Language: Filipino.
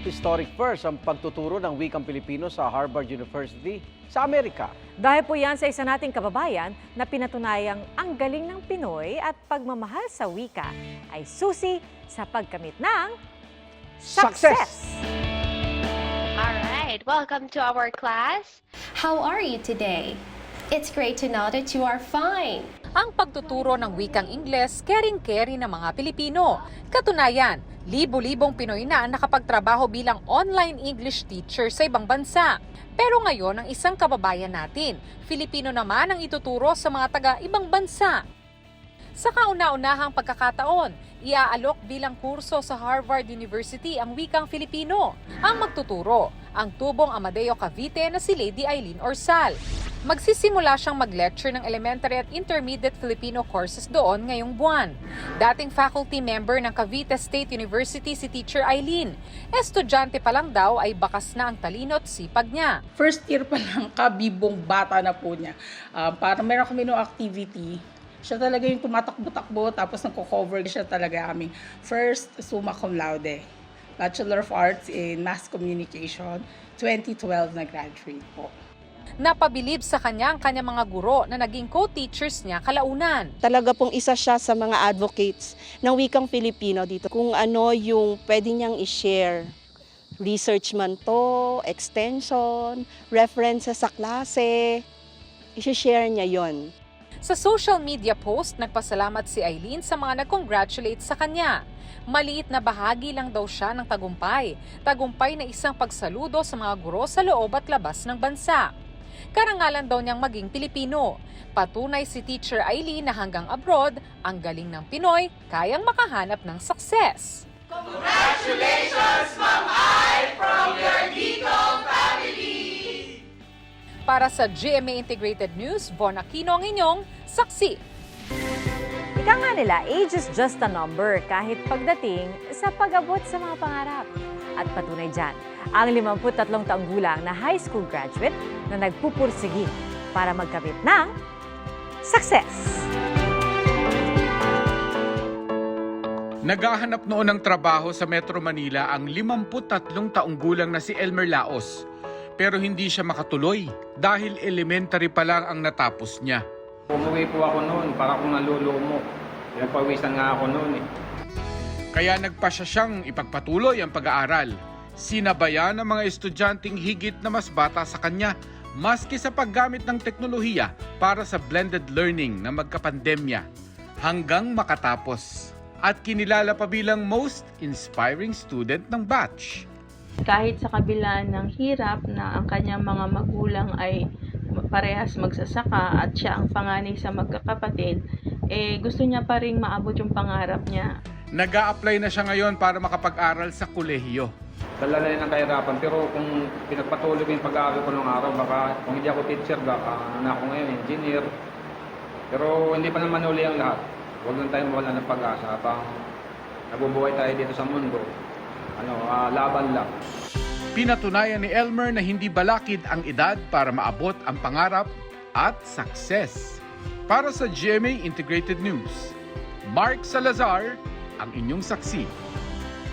Historic first ang pagtuturo ng wikang Pilipino sa Harvard University sa Amerika. Dahil po yan sa isa nating kababayan na pinatunayang ang galing ng Pinoy at pagmamahal sa wika ay susi sa pagkamit ng success! All right, welcome to our class. How are you today? It's great to know that you are fine. Ang pagtuturo ng wikang Ingles, caring-carry ng mga Pilipino. Katunayan, libo-libong Pinoy na ang nakapagtrabaho bilang online English teacher sa ibang bansa. Pero ngayon, ang isang kababayan natin, Filipino naman ang ituturo sa mga taga-ibang bansa. Sa kauna-unahang pagkakataon, iaalok bilang kurso sa Harvard University ang wikang Filipino. Ang magtuturo, ang tubong Amadeo Cavite na si Lady Eileen Orsal. Magsisimula siyang mag-lecture ng elementary at intermediate Filipino courses doon ngayong buwan. Dating faculty member ng Cavite State University si Teacher Eileen. Estudyante pa lang daw ay bakas na ang talino at sipag niya. First year pa lang, kabibong bata na po niya. Para meron kami no activity, siya talaga yung tumatakbo-takbo, tapos nagko-cover siya talaga aming first summa cum laude. Bachelor of Arts in Mass Communication, 2012 na graduate po. Napabilib sa kanya ang kanyang mga guro na naging co-teachers niya kalaunan. Talaga pong isa siya sa mga advocates ng wikang Filipino dito. Kung ano yung pwede niyang i-share. Research man to, extension, references sa klase, i-share niya yon. Sa social media post, nagpasalamat si Eileen sa mga nag-congratulate sa kanya. Maliit na bahagi lang daw siya ng tagumpay. Tagumpay na isang pagsaludo sa mga guro sa loob at labas ng bansa. Karangalan daw niyang maging Pilipino. Patunay si Teacher Eileen na hanggang abroad, ang galing ng Pinoy kayang makahanap ng success. Congratulations, Ma'am Ai, from your Dicom family! Para sa GMA Integrated News, Von Aquino ang inyong saksi. Ika nga nila, age is just a number kahit pagdating sa pag-abot sa mga pangarap. At patunay dyan, ang 53 taong gulang na high school graduate na nagpupursigi para magkamit ng success. Naghahanap noon ng trabaho sa Metro Manila ang 53 taong gulang na si Elmer Laos. Pero hindi siya makatuloy dahil elementary pa lang ang natapos niya. Umuwi po ako noon para kung nalulumo. Pinagpawisan nga ako noon eh. Kaya nagpasya siyang ipagpatuloy ang pag-aaral. Sinabayan ng mga estudyanteng higit na mas bata sa kanya maski sa paggamit ng teknolohiya para sa blended learning na magkapandemya hanggang makatapos. At kinilala pa bilang most inspiring student ng batch. Kahit sa kabila ng hirap na ang kanyang mga magulang ay parehas magsasaka at siya ang panganay sa magkakapatid, gusto niya pa rin maabot yung pangarap niya. Nag-a-apply na siya ngayon para makapag-aral sa kolehiyo. Dala na rin ang kahirapan, pero kung pinagpatuloy ko yung pag-aaral ko nung araw, baka kung hindi ako teacher, baka na ako ngayon, engineer. Pero hindi pa naman uli ang lahat. Huwag lang tayong mawala ng pag-asa habang nabubuhay tayo dito sa mundo. Laban lang. Pinatunayan ni Elmer na hindi balakid ang edad para maabot ang pangarap at success. Para sa GMA Integrated News, Mark Salazar, ang inyong saksi.